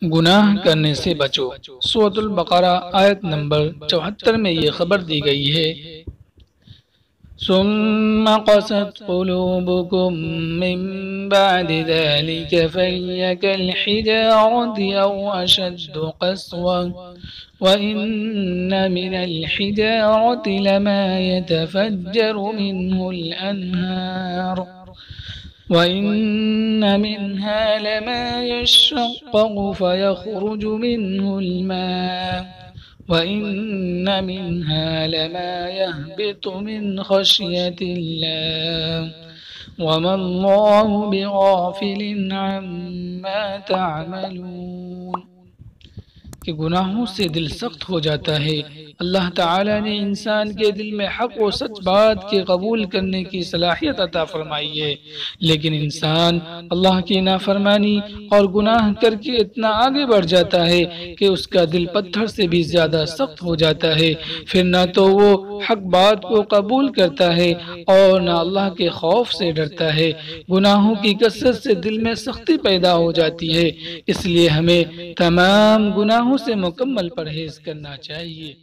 गुनाह करने से बचो। सूरतुल बकरा आयत नंबर 74 में ये खबर दी गई है। सुम्मा क़सत क़ुलूबुकुम मिन बअदि ज़ालिका फ़हिय कल हिजारति औ अशद्दु क़स्वा व इन्न मिनल हिजारति लमा यतफ़ज्जरु मिन्हुल अन्हार वइन्न मिन्हा लमा यशक़्क़क़ु फ़यख़रुजु मिन्हुल माअ वइन्न मिन्हा लमा यहबितु मिन ख़श्यतिल्लाह वमल्लाहु बिग़ाफ़िलिन अम्मा तअमलून। कि गुनाहों से दिल सख्त हो जाता है। अल्लाह ताला ने इंसान के दिल में हक और सच बात के कबूल करने की सलाहियत अता फरमाई है, लेकिन इंसान अल्लाह की नाफरमानी और गुनाह करके इतना आगे बढ़ जाता है कि उसका दिल पत्थर से भी ज्यादा सख्त हो जाता है। फिर ना तो वो हक बात को कबूल करता है और ना अल्लाह के खौफ से डरता है। गुनाहों की कसरत से दिल में सख्ती पैदा हो जाती है। इसलिए हमें तमाम गुनाहों से मुकम्मल परहेज करना चाहिए।